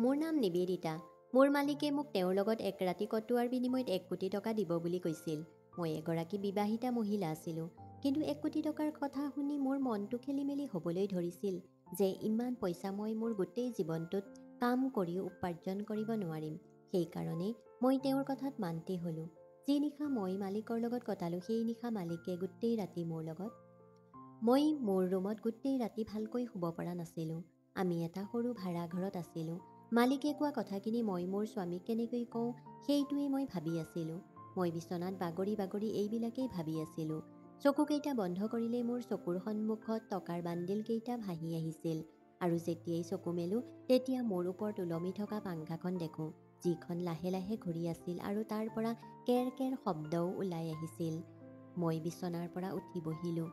মোৰ নাম নিবেদিতা। মোৰ মালিকে মোক তেওঁৰ লগত এক ৰাতি কটোৱাৰ বিনিময়ত 1 কোটি টকা দিব বুলি কৈছিল। মই এগৰাকী বিবাহিতা মহিলা আছিলোঁ। কিন্তু 1 কোটি টকাৰ কথা শুনি মোৰ মনটো খেলিমেলি হ'বলৈ ধৰিছিল যে ইমান পইচা মই মোৰ গোটেই জীৱনটোত কাম কৰিও উপাৰ্জন কৰিব নোৱাৰিম। সেইকাৰণেই মই তেওঁৰ কথাত মান্তি হ'লোঁ। যি নিশা মই মালিকৰ লগত কটালোঁ সেই নিশা মালিকে গোটেই ৰাতি মোৰ লগত। মই মোৰ ৰুমত গোটেই ৰাতি ভালকৈ শুব পৰা নাছিলোঁ। আমি এটা সৰু ভাড়া ঘৰত আছিলোঁ। মালিকে কোৱা কথাখিনি মই মোৰ স্বামীক কেনেকৈ কওঁ সেইটোৱেই মই ভাবি আছিলোঁ। মই বিচনাত বাগৰি বাগৰি এইবিলাকেই ভাবি আছিলোঁ। চকুকেইটা বন্ধ কৰিলেই মোৰ চকুৰ সন্মুখত টকাৰ বান্দিল কেইটা ভাহি আহিছিল। আৰু যেতিয়াই চকু মেলোঁ তেতিয়া মোৰ ওপৰত ওলমি থকা পাংখাখন দেখোঁ, যিখন লাহে লাহে ঘূৰি আছিল আৰু তাৰ পৰা কেৰ কেৰ শব্দও ওলাই আহিছিল। মই বিচনাৰ পৰা উঠি বহিলোঁ।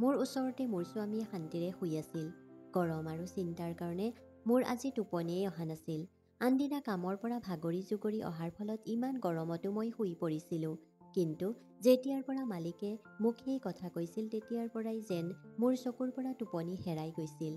মোৰ ওচৰতে মোৰ স্বামীয়ে শান্তিৰে শুই আছিল। গৰম আৰু চিন্তাৰ কাৰণে মোৰ আজি টোপনিয়েই অহা নাছিল। আনদিনা কামৰ পৰা ভাগৰি জুগৰি অহাৰ ফলত ইমান গৰমতো মই শুই পৰিছিলোঁ। কিন্তু যেতিয়াৰ পৰা মালিকে মোক সেই কথা কৈছিল তেতিয়াৰ পৰাই যেন মোৰ চকুৰ পৰা টোপনি হেৰাই গৈছিল।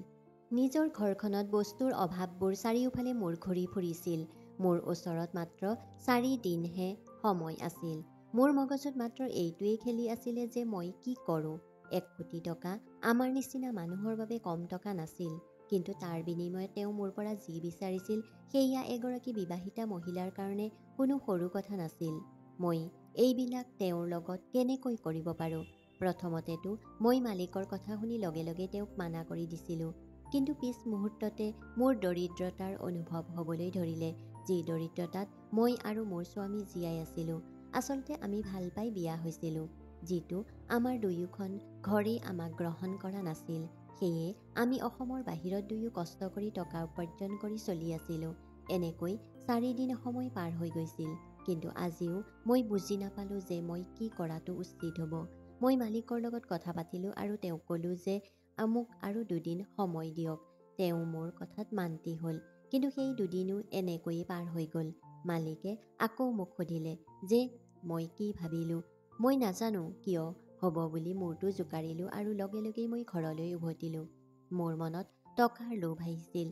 নিজৰ ঘৰখনত বস্তুৰ অভাৱবোৰ চাৰিওফালে মোৰ ঘূৰি ফুৰিছিল। মোৰ ওচৰত মাত্ৰ 4 দিনহে সময় আছিল। মোৰ মগজুত মাত্ৰ এইটোৱেই খেলি আছিলে যে মই কি কৰোঁ। 1 কোটি টকা আমাৰ নিচিনা মানুহৰ বাবে কম টকা নাছিল। কিন্তু তাৰ বিনিময়ত তেওঁ মোৰ পৰা যি বিচাৰিছিল সেয়া এগৰাকী বিবাহিতা মহিলাৰ কাৰণে কোনো সৰু কথা নাছিল। মই এইবিলাক তেওঁৰ লগত কেনেকৈ কৰিব পাৰোঁ? প্ৰথমতেতো মই মালিকৰ কথা শুনি লগে লগে তেওঁক মানা কৰি দিছিলোঁ। কিন্তু পিছ মুহূৰ্ততে মোৰ দৰিদ্ৰতাৰ অনুভৱ হ'বলৈ ধৰিলে, যি দৰিদ্ৰতাত মই আৰু মোৰ স্বামী জীয়াই আছিলোঁ। আচলতে আমি ভাল পাই বিয়া হৈছিলোঁ, যিটো আমাৰ দুয়োখন ঘৰেই আমাক গ্ৰহণ কৰা নাছিল। সেয়ে আমি অসমৰ বাহিৰত দুয়ো কষ্ট কৰি টকা উপাৰ্জন কৰি চলি আছিলোঁ। এনেকৈ 4 দিন সময় পাৰ হৈ গৈছিল। কিন্তু আজিও মই বুজি নাপালোঁ যে মই কি কৰাটো উচিত হ'ব। মই মালিকৰ লগত কথা পাতিলোঁ আৰু তেওঁক ক'লোঁ যে মোক আৰু 2 দিন সময় দিয়ক। তেওঁ মোৰ কথাত মান্তি হ'ল। কিন্তু সেই 2 দিনো এনেকৈয়ে পাৰ হৈ গ'ল। মালিকে আকৌ মোক সুধিলে যে মই কি ভাবিলোঁ। মই নাজানো কিয় হ'ব বুলি মূৰটো জোকাৰিলোঁ আৰু লগে লগেই মই ঘৰলৈ উভতিলোঁ। মোৰ মনত টকাৰ লোভ আহিছিল।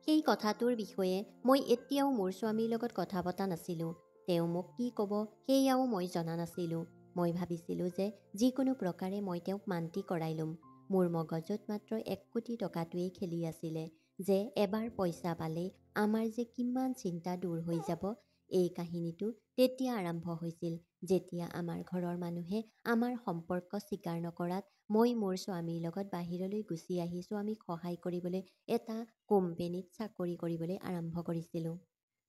সেই কথাটোৰ বিষয়ে মই এতিয়াও মোৰ স্বামীৰ লগত কথা পতা নাছিলোঁ। তেওঁ মোক কি ক'ব সেয়াও মই জনা নাছিলোঁ। মই ভাবিছিলোঁ যে যিকোনো প্ৰকাৰে মই তেওঁক মান্তি কৰাই ল'ম। মোৰ মগজুত মাত্ৰ 1 কোটি টকাটোৱেই খেলি আছিলে যে এবাৰ পইচা পালেই আমাৰ যে কিমান চিন্তা দূৰ হৈ যাব। এই কাহিনীটো তেতিয়া আৰম্ভ হৈছিল যেতিয়া আমাৰ ঘৰৰ মানুহে আমাৰ সম্পৰ্ক স্বীকাৰ নকৰাত মই মোৰ স্বামীৰ লগত বাহিৰলৈ গুচি আহি স্বামীক সহায় কৰিবলৈ এটা কোম্পেনীত চাকৰি কৰিবলৈ আৰম্ভ কৰিছিলোঁ।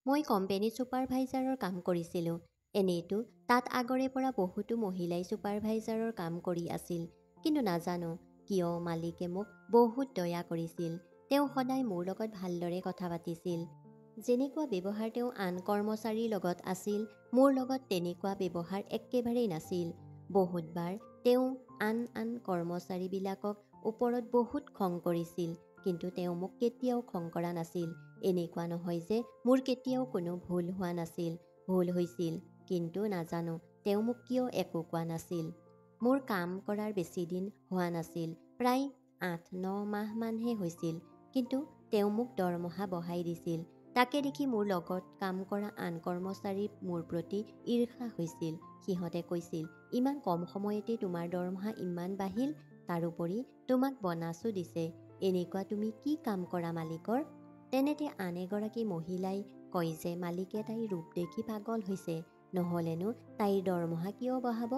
মই কোম্পেনীত ছুপাৰভাইজাৰৰ কাম কৰিছিলোঁ। এনেইতো তাত আগৰে পৰা বহুতো মহিলাই ছুপাৰভাইজাৰৰ কাম কৰি আছিল। কিন্তু নাজানো কিয় মালিকে মোক বহুত দয়া কৰিছিল। তেওঁ সদায় মোৰ লগত ভালদৰে কথা পাতিছিল। যেনেকুৱা ব্যৱহাৰ তেওঁ আন কৰ্মচাৰীৰ লগত আছিল, মোৰ লগত তেনেকুৱা ব্যৱহাৰ একেবাৰেই নাছিল। বহুতবাৰ তেওঁ আন কৰ্মচাৰীবিলাকক ওপৰত বহুত খং কৰিছিল। কিন্তু তেওঁ মোক কেতিয়াও খং কৰা নাছিল। এনেকুৱা নহয় যে মোৰ কেতিয়াও কোনো ভুল হোৱা নাছিল। ভুল হৈছিল, কিন্তু নাজানো তেওঁ মোক কিয় একো কোৱা নাছিল। মোৰ কাম কৰাৰ বেছি দিন হোৱা নাছিল, প্ৰায় 8-9 মাহমানহে হৈছিল। কিন্তু তেওঁ মোক দৰমহা বঢ়াই দিছিল। তাকে দেখি মোৰ লগত কাম কৰা আন কৰ্মচাৰীৰ মোৰ প্ৰতি ঈৰ্ষা হৈছিল। সিহঁতে কৈছিল, ইমান কম সময়তে তোমাৰ দৰমহা ইমান বাঢ়িল, তাৰোপৰি তোমাক বনাছো দিছে। এনেকুৱা তুমি কি কাম কৰা মালিকৰ? তেনেতে আন এগৰাকী মহিলাই কয় যে মালিকে তাইৰ ৰূপ দেখি পাগল হৈছে, নহ'লেনো তাইৰ দৰমহা কিয় বঢ়াব?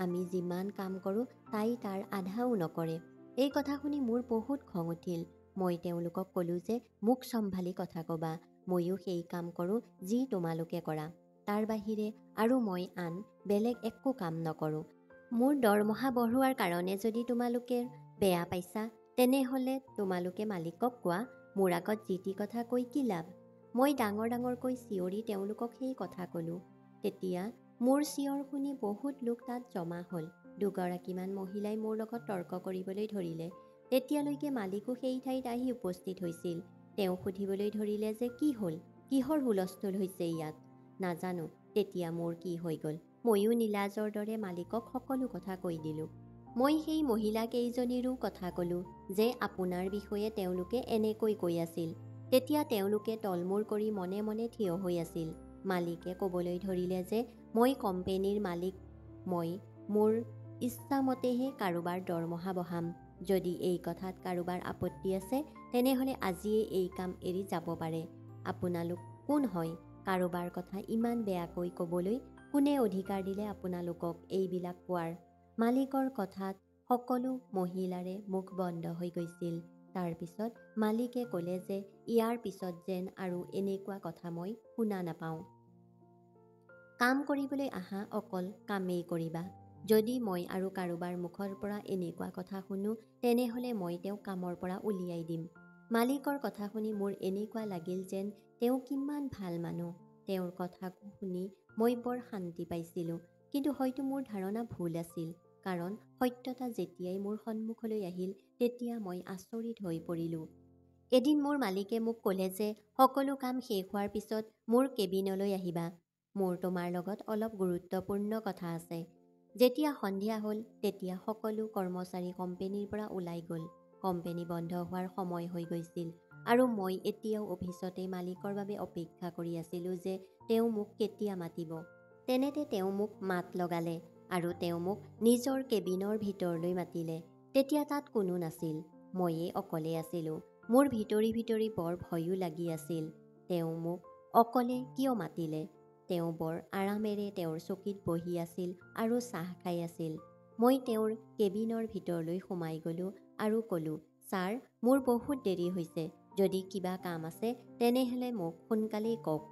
আমি যিমান কাম কৰোঁ তাই তাৰ আধাও নকৰে। এই কথা শুনি মোৰ বহুত খং উঠিল। মই তেওঁলোকক ক'লোঁ যে মোক চম্ভালি কথা ক'বা। ময়ো সেই কাম কৰোঁ যি তোমালোকে কৰা। তাৰ বাহিৰে আৰু মই আন বেলেগ একো কাম নকৰোঁ। মোৰ দৰমহা বঢ়োৱাৰ কাৰণে যদি তোমালোকে বেয়া পাইছা তেনেহ'লে তোমালোকে মালিকক কোৱা। মোৰ আগত যি টি কথা কৈ কি লাভ? মই ডাঙৰকৈ চিঞৰি তেওঁলোকক সেই কথা ক'লোঁ। তেতিয়া মোৰ চিঞৰ শুনি বহুত লোক তাত জমা হ'ল। 2গৰাকীমান মহিলাই মোৰ লগত তৰ্ক কৰিবলৈ ধৰিলে। তেতিয়ালৈকে মালিকো সেই ঠাইত আহি উপস্থিত হৈছিল। তেওঁ সুধিবলৈ ধৰিলে যে কি হ'ল, কিহৰ হুলস্থুল হৈছে ইয়াত। নাজানো তেতিয়া মোৰ কি হৈ গ'ল। ময়ো নীলাজৰ দৰে মালিকক সকলো কথা কৈ দিলোঁ। মই সেই মহিলা কেইজনীৰো কথা ক'লোঁ যে আপোনাৰ বিষয়ে তেওঁলোকে এনেকৈ কৈ আছিল। তেতিয়া তেওঁলোকে তলমূৰ কৰি মনে মনে থিয় হৈ আছিল। মালিকে ক'বলৈ ধৰিলে যে মই কোম্পেনীৰ মালিক, মই মোৰ ইচ্ছামতেহে কাৰোবাৰ দৰমহা বঢ়াম। যদি এই কথাত কাৰোবাৰ আপত্তি আছে তেনেহ'লে আজিয়েই এই কাম এৰি যাব পাৰে। আপোনালোক কোন হয় কাৰোবাৰ কথা ইমান বেয়াকৈ ক'বলৈ? কোনে অধিকাৰ দিলে আপোনালোকক এইবিলাক কোৱাৰ? মালিকৰ কথাত সকলো মহিলাৰে মুখ বন্ধ হৈ গৈছিল। তাৰ পিছত মালিকে ক'লে যে ইয়াৰ পিছত যেন আৰু এনেকুৱা কথা মই শুনা নাপাওঁ। কাম কৰিবলৈ আহা, অকল কামেই কৰিবা। যদি মই আৰু কাৰোবাৰ মুখৰ পৰা এনেকুৱা কথা শুনো তেনেহ'লে মই তেওঁক কামৰ পৰা উলিয়াই দিম। মালিকৰ কথা শুনি মোৰ এনেকুৱা লাগিল যেন তেওঁ কিমান ভাল মানুহ। তেওঁৰ কথা শুনি মই বৰ শান্তি পাইছিলোঁ। কিন্তু হয়তো মোৰ ধাৰণা ভুল আছিল, কাৰণ সত্যতা যেতিয়াই মোৰ সন্মুখলৈ আহিল তেতিয়া মই আচৰিত হৈ পৰিলোঁ। এদিন মোৰ মালিকে মোক ক'লে যে সকলো কাম শেষ হোৱাৰ পিছত মোৰ কেবিনলৈ আহিবা। মোৰ তোমাৰ লগত অলপ গুৰুত্বপূৰ্ণ কথা আছে। যেতিয়া সন্ধিয়া হ'ল তেতিয়া সকলো কৰ্মচাৰী কোম্পেনীৰ পৰা ওলাই গ'ল। কোম্পেনী বন্ধ হোৱাৰ সময় হৈ গৈছিল আৰু মই এতিয়াও অফিচতে মালিকৰ বাবে অপেক্ষা কৰি আছিলোঁ যে তেওঁ মোক কেতিয়া মাতিব। তেনেতে তেওঁ মোক মাত লগালে আৰু তেওঁ মোক নিজৰ কেবিনৰ ভিতৰলৈ মাতিলে। তেতিয়া তাত কোনো নাছিল, ময়েই অকলে আছিলোঁ। মোৰ ভিতৰি ভিতৰি বৰ ভয়ো লাগি আছিল। তেওঁ মোক অকলে কিয় মাতিলে? তেওঁ বৰ আৰামেৰে তেওঁৰ চকীত বহি আছিল আৰু চাহ খাই আছিল। মই তেওঁৰ কেবিনৰ ভিতৰলৈ সোমাই গ'লোঁ আৰু ক'লোঁ, ছাৰ, মোৰ বহুত দেৰি হৈছে। যদি কিবা কাম আছে তেনেহ'লে মোক সোনকালেই কওক।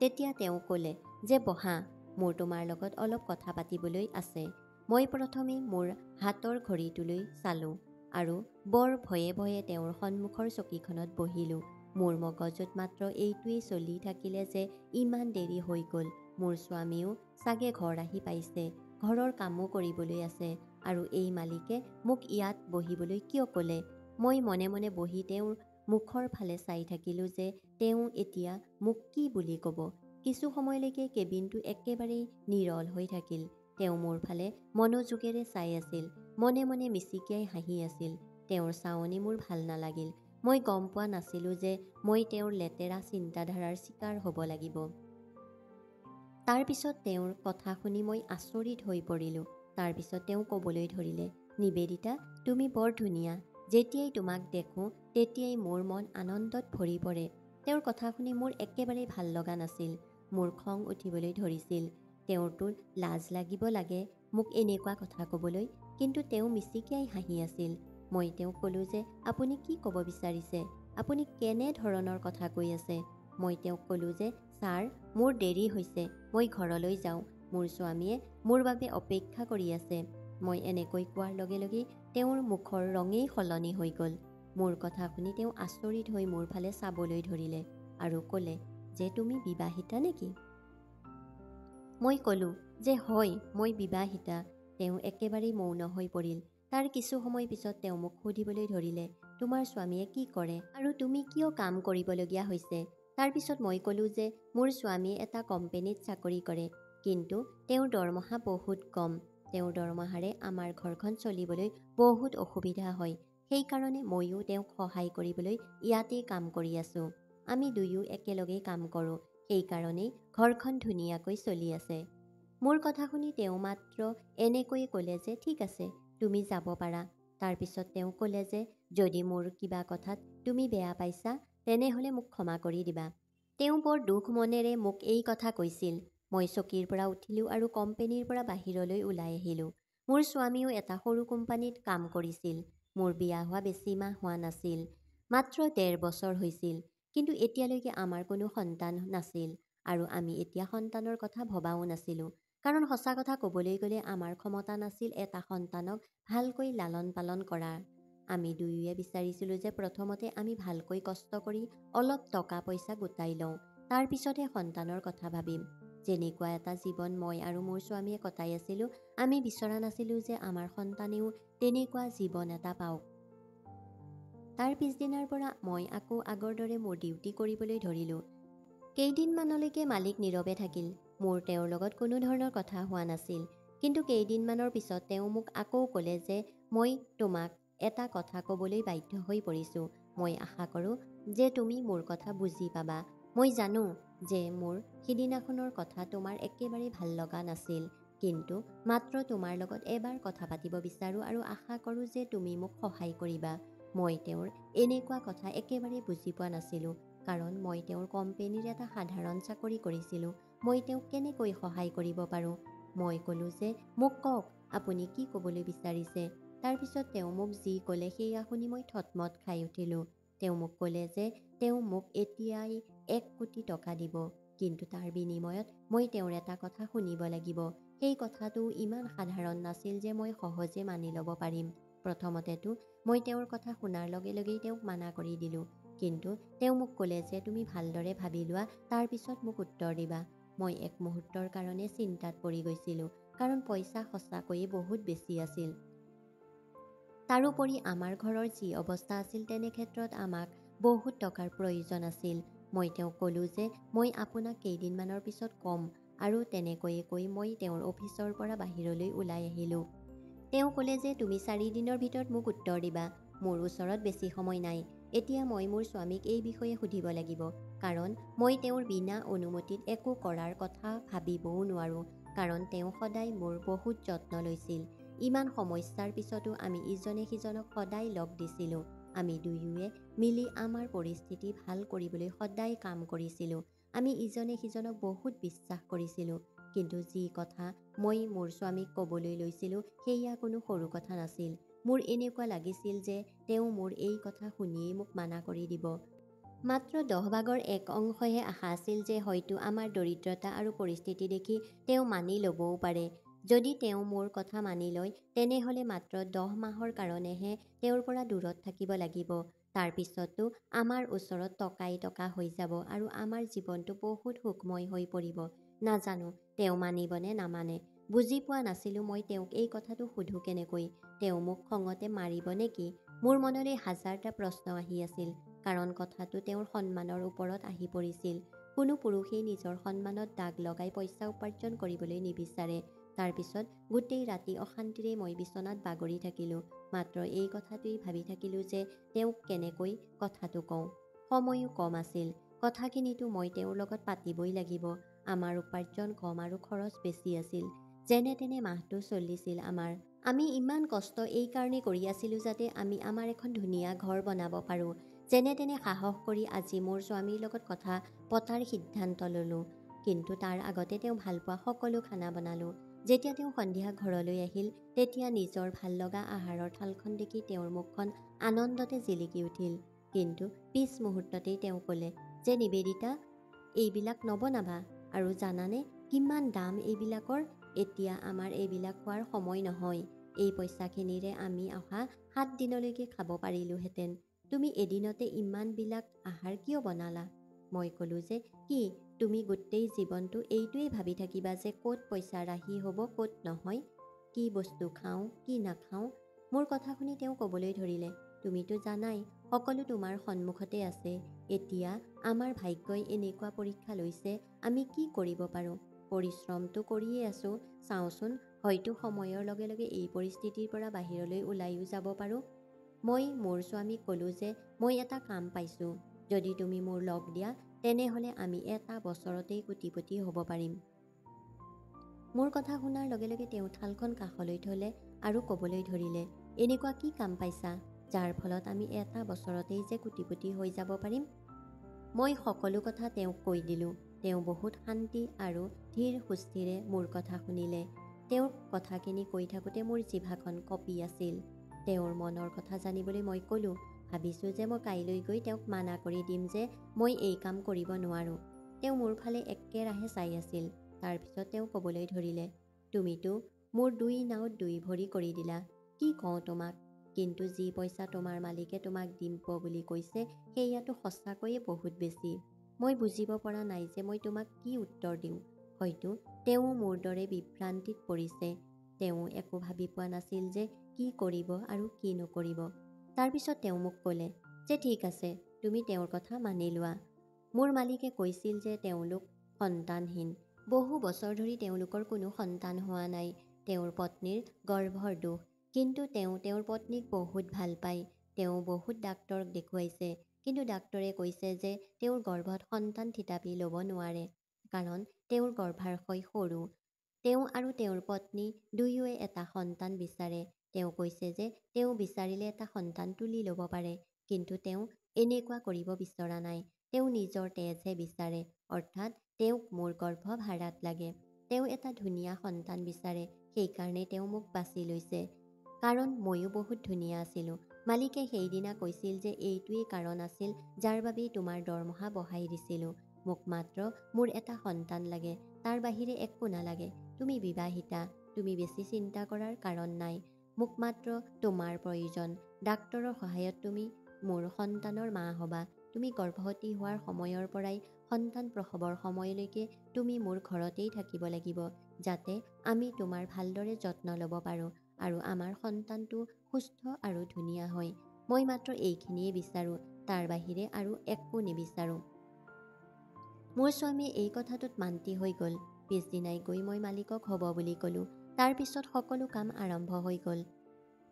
তেতিয়া তেওঁ ক'লে যে বহা, মোৰ তোমাৰ লগত অলপ কথা পাতিবলৈ আছে। মই প্ৰথমে মোৰ হাতৰ ঘড়ীটোলৈ চালোঁ আৰু বৰ ভয়ে ভয়ে তেওঁৰ সন্মুখৰ চকীখনত বহিলোঁ। মোৰ মগজুত মাত্ৰ এইটোৱেই চলি থাকিলে যে ইমান দেৰি হৈ গ'ল। মোৰ স্বামীও চাগে ঘৰ আহি পাইছে, ঘৰৰ কামো কৰিবলৈ আছে আৰু এই মালিকে মোক ইয়াত বহিবলৈ কিয় ক'লে? মই মনে মনে বহি তেওঁৰ মুখৰ ফালে চাই থাকিলোঁ যে তেওঁ এতিয়া মোক কি বুলি ক'ব। কিছু সময়লৈকে কেবিনটো একেবাৰেই নীৰৱ হৈ থাকিল। তেওঁ মোৰ ফালে মনোযোগেৰে চাই আছিল, মনে মনে মিচিকিয়াই হাঁহি আছিল। তেওঁৰ চাৱনি মোৰ ভাল নালাগিল। মই গম পোৱা নাছিলোঁ যে মই তেওঁৰ লেতেৰা চিন্তাধাৰাৰ চিকাৰ হ'ব লাগিব। তাৰ পিছত তেওঁৰ কথা শুনি মই আচৰিত হৈ পৰিলোঁ। তাৰ পিছত তেওঁ ক'বলৈ ধৰিলে, নিবেদিতা, তুমি বৰ ধুনীয়া। যেতিয়াই তোমাক দেখোঁ তেতিয়াই মোৰ মন আনন্দত ভৰি পৰে। তেওঁৰ কথা শুনি মোৰ একেবাৰেই ভাল লগা নাছিল। মোৰ খং উঠিবলৈ ধৰিছিল। তেওঁৰতো লাজ লাগিব লাগে মোক এনেকুৱা কথা ক'বলৈ, কিন্তু তেওঁ মিচিকিয়াই হাঁহি আছিল। মই তেওঁক ক'লোঁ যে আপুনি কি ক'ব বিচাৰিছে? আপুনি কেনে ধৰণৰ কথা কৈ আছে? মই তেওঁক ক'লোঁ যে ছাৰ, মোৰ দেৰি হৈছে, মই ঘৰলৈ যাওঁ। মোৰ স্বামীয়ে মোৰ বাবে অপেক্ষা কৰি আছে। মই এনেকৈ কোৱাৰ লগে লগে তেওঁৰ মুখৰ ৰঙেই সলনি হৈ গ'ল। মোৰ কথা শুনি তেওঁ আচৰিত হৈ মোৰ ফালে চাবলৈ ধৰিলে আৰু ক'লে যে তুমি বিবাহিতা নেকি? মই ক'লোঁ যে হয়, মই বিবাহিতা। তেওঁ একেবাৰেই মৌন হৈ পৰিল। তাৰ কিছু সময় পিছত তেওঁ মোক সুধিবলৈ ধৰিলে, তোমাৰ স্বামীয়ে কি কৰে আৰু তুমি কিয় কাম কৰিবলগীয়া হৈছে? তাৰ পিছত মই ক'লোঁ যে মোৰ স্বামীয়ে এটা কোম্পেনীত চাকৰি কৰে, কিন্তু তেওঁৰ দৰমহা বহুত কম। তেওঁৰ দৰমহাৰে আমাৰ ঘৰখন চলিবলৈ বহুত অসুবিধা হয়। সেইকাৰণে ময়ো তেওঁক সহায় কৰিবলৈ ইয়াতেই কাম কৰি আছোঁ। আমি দুয়ো একেলগেই কাম কৰোঁ, সেইকাৰণেই ঘৰখন ধুনীয়াকৈ চলি আছে। মোৰ কথা শুনি তেওঁ মাত্ৰ এনেকৈয়ে ক'লে যে ঠিক আছে, তুমি যাব পাৰা। তাৰ পিছত তেওঁ ক'লে যে যদি মোৰ কিবা কথাত তুমি বেয়া পাইছা তেনেহ'লে মোক ক্ষমা কৰি দিবা। তেওঁ বৰ দুখ মনেৰে মোক এই কথা কৈছিল। মই চকীৰ পৰা উঠিলোঁ আৰু কোম্পেনীৰ পৰা বাহিৰলৈ ওলাই আহিলোঁ। মোৰ স্বামীও এটা সৰু কোম্পানীত কাম কৰিছিল। মোৰ বিয়া হোৱা বেছি মাহ হোৱা নাছিল, মাত্ৰ ১.৫ বছৰ হৈছিল। কিন্তু এতিয়ালৈকে আমাৰ কোনো সন্তান নাছিল আৰু আমি এতিয়া সন্তানৰ কথা ভবাও নাছিলোঁ, কাৰণ সঁচা কথা ক'বলৈ গ'লে আমাৰ ক্ষমতা নাছিল এটা সন্তানক ভালকৈ লালন পালন কৰাৰ। আমি দুয়োয়ে বিচাৰিছিলোঁ যে প্ৰথমতে আমি ভালকৈ কষ্ট কৰি অলপ টকা পইচা গোটাই লওঁ, তাৰ পিছতহে সন্তানৰ কথা ভাবিম। যেনেকুৱা এটা জীৱন মই আৰু মোৰ স্বামীয়ে কটাই আছিলোঁ, আমি বিচৰা নাছিলোঁ যে আমাৰ সন্তানেও তেনেকুৱা জীৱন এটা পাওক। তাৰ পিছদিনাৰ পৰা মই আকৌ আগৰ দৰে মোৰ ডিউটি কৰিবলৈ ধৰিলোঁ। কেইদিনমানলৈকে মালিক নীৰৱে থাকিল। মোৰ তেওঁৰ লগত কোনো ধৰণৰ কথা হোৱা নাছিল। কিন্তু কেইদিনমানৰ পিছত তেওঁ মোক আকৌ ক'লে যে মই তোমাক এটা কথা ক'বলৈ বাধ্য হৈ পৰিছোঁ। মই আশা কৰোঁ যে তুমি মোৰ কথা বুজি পাবা। মই জানো যে মোৰ সিদিনাখনৰ কথা তোমাৰ একেবাৰে ভাল লগা নাছিল, কিন্তু মাত্ৰ তোমাৰ লগত এবাৰ কথা পাতিব বিচাৰোঁ আৰু আশা কৰোঁ যে তুমি মোক সহায় কৰিবা। মই তেওঁৰ এনেকুৱা কথা একেবাৰে বুজি পোৱা নাছিলোঁ, কাৰণ মই তেওঁৰ কোম্পানীৰ এটা সাধাৰণ চাকৰি কৰিছিলোঁ। মই তেওঁক কেনেকৈ সহায় কৰিব পাৰোঁ? মই ক'লোঁ যে মোক কওক, আপুনি কি ক'বলৈ বিচাৰিছে। তাৰপিছত তেওঁ মোক যি ক'লে সেয়া শুনি মই থতমত খাই উঠিলোঁ। তেওঁ মোক ক'লে যে তেওঁ মোক এতিয়াই 1 কোটি টকা দিব, কিন্তু তাৰ বিনিময়ত মই তেওঁৰ এটা কথা শুনিব লাগিব। সেই কথাটো ইমান সাধাৰণ নাছিল যে মই সহজে মানি ল'ব পাৰিম। প্ৰথমতেতো মই তেওঁৰ কথা শুনাৰ লগে লগেই তেওঁক মানা কৰি দিলোঁ, কিন্তু তেওঁ মোক ক'লে যে তুমি ভালদৰে ভাবি লোৱা, তাৰপিছত মোক উত্তৰ দিবা। মই এক মুহূৰ্তৰ কাৰণে চিন্তাত পৰি গৈছিলোঁ, কাৰণ পইচা সঁচাকৈয়ে বহুত বেছি আছিল। তাৰোপৰি আমাৰ ঘৰৰ যি অৱস্থা আছিল তেনে ক্ষেত্ৰত আমাক বহুত টকাৰ প্ৰয়োজন আছিল। মই তেওঁক ক'লোঁ যে মই আপোনাক কেইদিনমানৰ পিছত ক'ম, আৰু তেনেকৈয়ে কৈ মই তেওঁৰ অফিচৰ পৰা বাহিৰলৈ ওলাই আহিলোঁ। তেওঁ ক'লে যে তুমি 4 দিনৰ ভিতৰত মোক উত্তৰ দিবা। মোৰ ওচৰত বেছি সময় নাই। এতিয়া মই মোৰ স্বামীক এই বিষয়ে সুধিব লাগিব, কাৰণ মই তেওঁৰ বিনা অনুমতিত একো কৰাৰ কথা ভাবিবও নোৱাৰোঁ, কাৰণ তেওঁ সদায় মোৰ বহুত যত্ন লৈছিল। ইমান সমস্যাৰ পিছতো আমি ইজনে সিজনক সদায় লগ দিছিলোঁ। আমি দুয়োৱে মিলি আমাৰ পৰিস্থিতি ভাল কৰিবলৈ সদায় কাম কৰিছিলোঁ। আমি ইজনে সিজনক বহুত বিশ্বাস কৰিছিলোঁ। কিন্তু যি কথা মই মোৰ স্বামীক ক'বলৈ লৈছিলোঁ সেয়া কোনো সৰু কথা নাছিল। মোৰ এনেকুৱা লাগিছিল যে তেওঁ মোৰ এই কথা শুনিয়েই মোক মানা কৰি দিব। মাত্ৰ 10 ভাগৰ 1 অংশহে আশা আছিল যে হয়তো আমাৰ দৰিদ্ৰতা আৰু পৰিস্থিতি দেখি তেওঁ মানি ল'বও পাৰে। যদি তেওঁ মোৰ কথা মানি লয়, তেনেহ'লে মাত্ৰ 10 মাহৰ কাৰণেহে তেওঁৰ পৰা দূৰত থাকিব লাগিব। তাৰ পিছতো আমাৰ ওচৰত টকাই টকা হৈ যাব আৰু আমাৰ জীৱনটো বহুত সুখময় হৈ পৰিব। নাজানো তেওঁ মানিবনে নামানে। বুজি পোৱা নাছিলোঁ মই তেওঁক এই কথাটো সুধোঁ কেনেকৈ। তেওঁ মোক খঙতে মাৰিব নেকি? মোৰ মনলৈ হাজাৰটা প্ৰশ্ন আহি আছিল, কাৰণ কথাটো তেওঁৰ সন্মানৰ ওপৰত আহি পৰিছিল। কোনো পুৰুষেই নিজৰ সন্মানত দাগ লগাই পইচা উপাৰ্জন কৰিবলৈ নিবিচাৰে। তাৰপিছত গোটেই ৰাতি অশান্তিৰে মই বিচনাত বাগৰি থাকিলোঁ। মাত্ৰ এই কথাটোৱেই ভাবি থাকিলোঁ যে তেওঁক কেনেকৈ কথাটো কওঁ। সময়ো কম আছিল। কথাখিনিতো মই তেওঁৰ লগত পাতিবই লাগিব। আমাৰ উপাৰ্জন কম আৰু খৰচ বেছি আছিল। যেনে তেনে মাহটো চলিছিল আমাৰ। আমি ইমান কষ্ট এই কাৰণে কৰি আছিলোঁ যাতে আমি আমাৰ এখন ধুনীয়া ঘৰ বনাব পাৰোঁ। যেনে তেনে সাহস কৰি আজি মোৰ স্বামীৰ লগত কথা পতাৰ সিদ্ধান্ত ল'লোঁ। কিন্তু তাৰ আগতে তেওঁ ভালপোৱা সকলো খানা বনালোঁ। যেতিয়া তেওঁ সন্ধিয়া ঘৰলৈ আহিল, তেতিয়া নিজৰ ভাল লগা আহাৰৰ থালখন দেখি তেওঁৰ মুখখন আনন্দতে জিলিকি উঠিল। কিন্তু পিছ মুহূৰ্ততেই তেওঁ ক'লে যে নিবেদিতা, এইবিলাক নবনাবা, আৰু জানানে কিমান দাম এইবিলাকৰ? এতিয়া আমাৰ এইবিলাক খোৱাৰ সময় নহয়। এই পইচাখিনিৰে আমি অহা 7 দিনলৈকে খাব পাৰিলোহেঁতেন। তুমি এদিনতে ইমানবিলাক আহাৰ কিয় বনালা? মই ক'লোঁ যে কি তুমি গোটেই জীৱনটো এইটোৱেই ভাবি থাকিবা যে ক'ত পইচা ৰাহি হ'ব ক'ত নহয়, কি বস্তু খাওঁ কি নাখাওঁ? মোৰ কথা শুনি তেওঁ ক'বলৈ ধৰিলে, তুমিতো জানাই সকলো তোমাৰ সন্মুখতে আছে। এতিয়া আমাৰ ভাগ্যই এনেকুৱা পৰীক্ষা লৈছে, আমি কি কৰিব পাৰোঁ? পৰিশ্ৰমটো কৰিয়ে আছোঁ। চাওঁচোন, হয়তো সময়ৰ লগে লগে এই পৰিস্থিতিৰ পৰা বাহিৰলৈ ওলাইও যাব পাৰোঁ। মই মোৰ স্বামীক ক'লোঁ যে মই এটা কাম পাইছোঁ। যদি তুমি মোৰ লগ দিয়া, তেনেহ'লে আমি এটা বছৰতেই কোটিপতি হ'ব পাৰিম। মোৰ কথা শুনাৰ লগে লগে তেওঁ থালখন কাষলৈ থ'লে আৰু ক'বলৈ ধৰিলে, এনেকুৱা কি কাম পাইছা, যাৰ ফলত আমি এটা বছৰতেই যে কোটিপতি হৈ যাব পাৰিম? মই সকলো কথা তেওঁক কৈ দিলোঁ। তেওঁ বহুত শান্তি আৰু ধীৰ সুস্থিৰে মোৰ কথা শুনিলে। তেওঁৰ কথাখিনি কৈ থাকোঁতে মোৰ জিভাখন কঁপি আছিল। তেওঁৰ মনৰ কথা জানিবলৈ মই ক'লোঁ, ভাবিছোঁ যে মই কাইলৈ গৈ তেওঁক মানা কৰি দিম যে মই এই কাম কৰিব নোৱাৰোঁ। তেওঁ মোৰ ফালে একেৰাহে চাই আছিল। তাৰপিছত তেওঁ ক'বলৈ ধৰিলে, তুমিতো মোৰ 2 নাওত 2 ভৰি কৰি দিলা। কি কওঁ তোমাক? কিন্তু যি পইচা তোমাৰ মালিকে তোমাক দিম বুলি কৈছে সেয়াতো সঁচাকৈয়ে বহুত বেছি। মই বুজিব পৰা নাই যে মই তোমাক কি উত্তৰ দিওঁ। হয়তো তেওঁ মোৰ দৰে বিভ্ৰান্তিত পৰিছে। তেওঁ একো ভাবি পোৱা নাছিল যে কি কৰিব আৰু কি নকৰিব। তাৰপিছত তেওঁ মোক ক'লে যে ঠিক আছে, তুমি তেওঁৰ কথা মানি লোৱা। মোৰ মালিকে কৈছিল যে তেওঁলোক সন্তানহীন। বহু বছৰ ধৰি তেওঁলোকৰ কোনো সন্তান হোৱা নাই। তেওঁৰ পত্নীৰ গৰ্ভৰ দোষ। কিন্তু তেওঁ তেওঁৰ পত্নীক বহুত ভাল পায়। তেওঁ বহুত ডাক্তৰক দেখুৱাইছে, কিন্তু ডাক্তৰে কৈছে যে তেওঁৰ গৰ্ভত সন্তান থিতাপি ল'ব নোৱাৰে, কাৰণ তেওঁৰ গৰ্ভাশয় সৰু। তেওঁ আৰু তেওঁৰ পত্নী দুয়োৱে এটা সন্তান বিচাৰে। তেওঁ কৈছে যে তেওঁ বিচাৰিলে এটা সন্তান তুলি ল'ব পাৰে, কিন্তু তেওঁ এনেকুৱা কৰিব বিচৰা নাই। তেওঁ নিজৰ তেজহে বিচাৰে, অৰ্থাৎ তেওঁক মোৰ গৰ্ভ ভাড়াত লাগে। তেওঁ এটা ধুনীয়া সন্তান বিচাৰে, সেইকাৰণে তেওঁ মোক বাছি লৈছে। কাৰণ ময়ো বহুত ধুনীয়া আছিলোঁ। মালিকে সেইদিনা কৈছিল যে এইটোৱেই কাৰণ আছিল যাৰ বাবেই তোমাৰ দৰমহা বঢ়াই দিছিলোঁ। মোক মাত্ৰ মোৰ এটা সন্তান লাগে, তাৰ বাহিৰে একো নালাগে। তুমি বিবাহিতা, তুমি বেছি চিন্তা কৰাৰ কাৰণ নাই। মোক মাত্ৰ তোমাৰ প্ৰয়োজন। ডাক্তৰৰ সহায়ত তুমি মোৰ সন্তানৰ মা হ'বা। তুমি গৰ্ভৱতী হোৱাৰ সময়ৰ পৰাই সন্তান প্ৰসৱৰ সময়লৈকে তুমি মোৰ ঘৰতেই থাকিব লাগিব, যাতে আমি তোমাৰ ভালদৰে যত্ন ল'ব পাৰোঁ আৰু আমাৰ সন্তানটো সুস্থ আৰু ধুনীয়া হয়। মই মাত্ৰ এইখিনিয়ে বিচাৰোঁ, তাৰ বাহিৰে আৰু একো নিবিচাৰোঁ। মোৰ স্বামীয়ে এই কথাটোত মান্তি হৈ গ'ল। পিছদিনাই গৈ মই মালিকক হ'ব বুলি ক'লোঁ। তাৰ পিছত সকলো কাম আৰম্ভ হৈ গ'ল।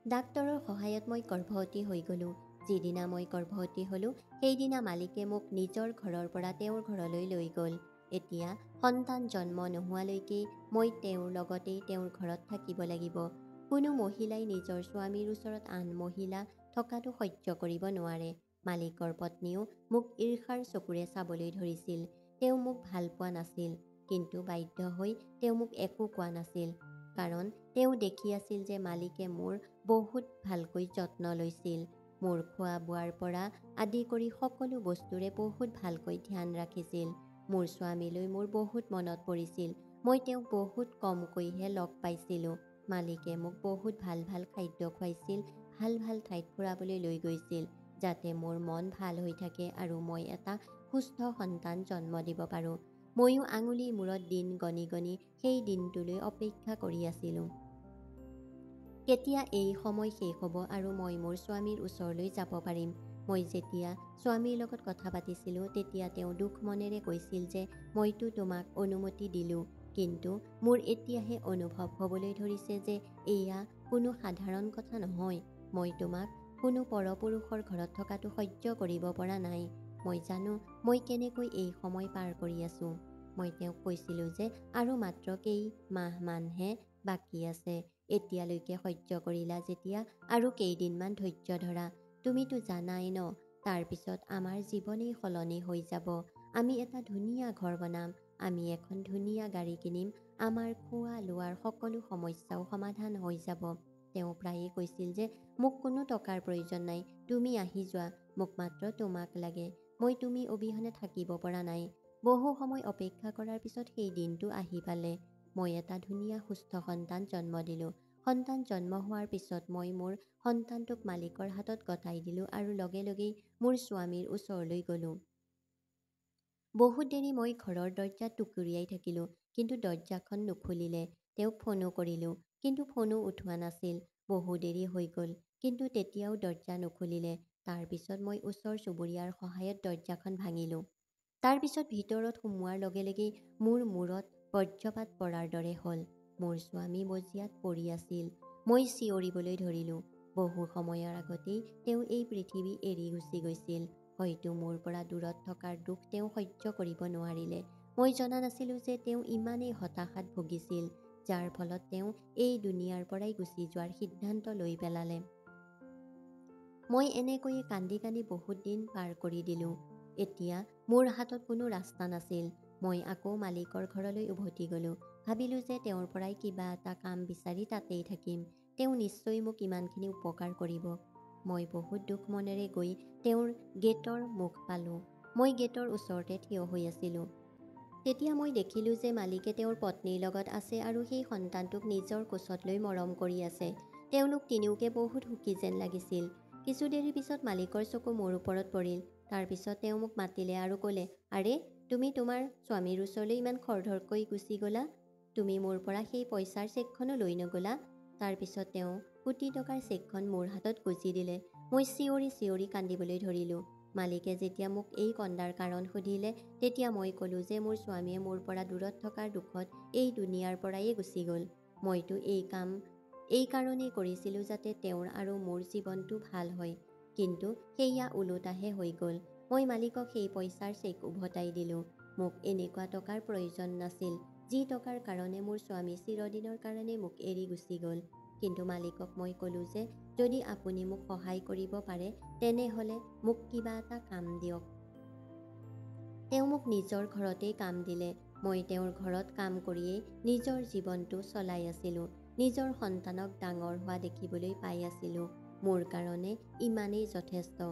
ডাক্তৰৰ সহায়ত মই গৰ্ভৱতী হৈ গ'লোঁ। যিদিনা মই গৰ্ভৱতী হ'লোঁ, সেইদিনা মালিকে মোক নিজৰ ঘৰৰ পৰা তেওঁৰ ঘৰলৈ লৈ গ'ল। এতিয়া সন্তান জন্ম নোহোৱালৈকে মই তেওঁৰ লগতেই তেওঁৰ ঘৰত থাকিব লাগিব। কোনো মহিলাই নিজৰ স্বামীৰ ওচৰত আন মহিলা থকাটো সহ্য কৰিব নোৱাৰে। মালিকৰ পত্নীয়েও মোক ঈৰ্ষাৰ চকুৰে চাবলৈ ধৰিছিল। তেওঁ মোক ভাল পোৱা নাছিল, কিন্তু বাধ্য হৈ তেওঁ মোক একো কোৱা নাছিল, কাৰণ তেওঁ দেখি আছিল যে মালিকে মোৰ বহুত ভালকৈ যত্ন লৈছিল। মোৰ খোৱা বোৱাৰ পৰা আদি কৰি সকলো বস্তুৰে বহুত ভালকৈ ধ্যান ৰাখিছিল। মোৰ স্বামীলৈ মোৰ বহুত মনত পৰিছিল। মই তেওঁক বহুত কমকৈহে লগ পাইছিলোঁ। মালিকে মোক বহুত ভাল ভাল খাদ্য খুৱাইছিল, ভাল ভাল ঠাইত ফুৰাবলৈ লৈ গৈছিল, যাতে মোৰ মন ভাল হৈ থাকে আৰু মই এটা সুস্থ সন্তান জন্ম দিব পাৰোঁ। ময়ো আঙুলিৰ মূৰত দিন গণি গণি সেই দিনটোলৈ অপেক্ষা কৰি আছিলোঁ। কেতিয়া এই সময় শেষ হ'ব আৰু মই মোৰ স্বামীৰ ওচৰলৈ যাব পাৰিম। মই যেতিয়া স্বামীৰ লগত কথা পাতিছিলোঁ, তেতিয়া তেওঁ দুখ মনেৰে কৈছিল যে মইতো তোমাক অনুমতি দিলোঁ, কিন্তু মোৰ এতিয়াহে অনুভৱ হ'বলৈ ধৰিছে যে এয়া কোনো সাধাৰণ কথা নহয়। মই তোমাক কোনো পৰপুৰুষৰ ঘৰত থকাটো সহ্য কৰিব পৰা নাই। মই জানো মই কেনেকৈ এই সময় পাৰ কৰি আছোঁ। মই তেওঁক কৈছিলোঁ যে আৰু মাত্ৰ কেইমাহমানহে বাকী আছে। এতিয়ালৈকে সহ্য কৰিলা যেতিয়া আৰু কেইদিনমান ধৈৰ্য ধৰা। তুমিতো জানাই ন, তাৰ পিছত আমাৰ জীৱনেই সলনি হৈ যাব। আমি এটা ধুনীয়া ঘৰ বনাম, আমি এখন ধুনীয়া গাড়ী কিনিম, আমাৰ খোৱা লোৱাৰ সকলো সমস্যাও সমাধান হৈ যাব। তেওঁ প্ৰায়ে কৈছিল যে মোক কোনো টকাৰ প্ৰয়োজন নাই, তুমি আহি যোৱা, মোক মাত্ৰ তোমাক লাগে। মই তুমি অবিহনে থাকিব পৰা নাই। বহু সময় অপেক্ষা কৰাৰ পিছত সেই দিনটো আহি পালে। মই এটা ধুনীয়া সুস্থ সন্তান জন্ম দিলোঁ। সন্তান জন্ম হোৱাৰ পিছত মই মোৰ সন্তানটোক মালিকৰ হাতত গতাই দিলোঁ আৰু লগে লগেই মোৰ স্বামীৰ ওচৰলৈ গ'লোঁ। বহুত দেৰি মই ঘৰৰ দৰ্জাত টুকুৰিয়াই থাকিলোঁ, কিন্তু দৰ্জাখন নুখুলিলে। তেওঁক ফোনো কৰিলোঁ, কিন্তু ফোনো উঠোৱা নাছিল। বহু দেৰি হৈ গ'ল, কিন্তু তেতিয়াও দৰ্জা নুখুলিলে। তাৰ পিছত মই ওচৰ চুবুৰীয়াৰ সহায়ত দৰ্জাখন ভাঙিলোঁ। তাৰ পিছত ভিতৰত সোমোৱাৰ লগে লগেই মোৰ মূৰত বজ্ৰপাত পৰাৰ দৰে হ'ল। মোৰ স্বামী মজিয়াত পৰি আছিল। মই চিঞৰিবলৈ ধৰিলোঁ। বহু সময়ৰ আগতেই তেওঁ এই পৃথিৱী এৰি গুচি গৈছিল। হয়তো মোৰ পৰা দূৰত থকাৰ দুখ তেওঁ সহ্য কৰিব নোৱাৰিলে। মই জনা নাছিলোঁ যে তেওঁ ইমানেই হতাশাত ভুগিছিল, যাৰ ফলত তেওঁ এই দুনিয়াৰ পৰাই গুচি যোৱাৰ সিদ্ধান্ত লৈ পেলালে। মই এনেকৈয়ে কান্দি কান্দি বহুত দিন পাৰ কৰি দিলোঁ। এতিয়া মোৰ হাতত কোনো ৰাস্তা নাছিল। মই আকৌ মালিকৰ ঘৰলৈ উভতি গ'লোঁ। ভাবিলোঁ যে তেওঁৰ পৰাই কিবা এটা কাম বিচাৰি তাতেই থাকিম। তেওঁ নিশ্চয় মোক ইমানখিনি উপকাৰ কৰিব। মই বহুত দুখ মনেৰে গৈ তেওঁৰ গেটৰ মুখ পালোঁ। মই গেটৰ ওচৰতে থিয় হৈ আছিলোঁ। তেতিয়া মই দেখিলোঁ যে মালিকে তেওঁৰ পত্নীৰ লগত আছে আৰু সেই সন্তানটোক নিজৰ কোচত লৈ মৰম কৰি আছে। তেওঁলোক তিনিওকে বহুত সুখী যেন লাগিছিল। কিছু দেৰিৰ পিছত মালিকৰ চকু মোৰ ওপৰত পৰিল। তাৰ পিছত তেওঁ মোক মাতিলে আৰু ক'লে, আৰে, তুমি তোমাৰ স্বামীৰ ওচৰলৈ ইমান খৰধৰকৈ গুচি গ'লা? তুমি মোৰ পৰা সেই পইচাৰ চেকখনো লৈ নগ'লা? তাৰ পিছত তেওঁ কোটি টকাৰ চেকখন মোৰ হাতত গুজি দিলে। মই চিঞৰি চিঞৰি কান্দিবলৈ ধৰিলোঁ। মালিকে যেতিয়া মোক এই কন্দাৰ কাৰণ সুধিলে, তেতিয়া মই ক'লোঁ যে মোৰ স্বামীয়ে মোৰ পৰা দূৰত থকাৰ দুখত এই দুনিয়াৰ পৰায়ে গুচি গ'ল। মইতো এই কাম এই কাৰণেই কৰিছিলোঁ যাতে তেওঁৰ আৰু মোৰ জীৱনটো ভাল হয়। কিন্তু সেয়া ওলোটাহে হৈ গ'ল। মই মালিকক সেই পইচাৰ চেক উভতাই দিলোঁ। মোক এনেকুৱা টকাৰ প্ৰয়োজন নাছিল, যি টকাৰ কাৰণে মোৰ স্বামী চিৰদিনৰ কাৰণে মোক এৰি গুচি গ'ল। কিন্তু মালিকক মই ক'লোঁ যে যদি আপুনি মোক সহায় কৰিব পাৰে তেনেহ'লে মোক কিবা এটা কাম দিয়ক। তেওঁ মোক নিজৰ ঘৰতেই কাম দিলে। মই তেওঁৰ ঘৰত কাম কৰিয়েই নিজৰ জীৱনটো চলাই আছিলোঁ। নিজৰ সন্তানক ডাঙৰ হোৱা দেখিবলৈ পাই আছিলোঁ। মোৰ কাৰণে ইমানেই যথেষ্ট।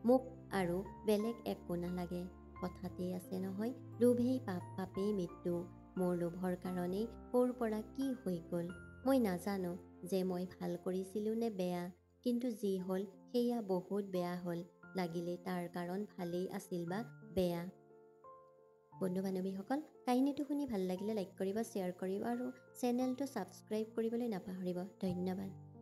মোক আৰু বেলেগ একো নালাগে। কথাতেই আছে নহয়, লোভেই পাপ, পাপেই মৃত্যু। মোৰ লোভৰ কাৰণেই ক'ৰ পৰা কি হৈ গ'ল। মই নাজানো যে মই ভাল কৰিছিলোঁ নে বেয়া, কিন্তু যি হ'ল সেয়া বহুত বেয়া হ'ল। লাগিলে তাৰ কাৰণ ভালেই আছিল বা বেয়া। বন্ধু বান্ধৱীসকল, কাহিনীটো শুনি ভাল লাগিলে লাইক কৰিব, শ্বেয়াৰ কৰিব আৰু চেনেলটো ছাবস্ক্ৰাইব কৰিবলৈ নাপাহৰিব। ধন্যবাদ।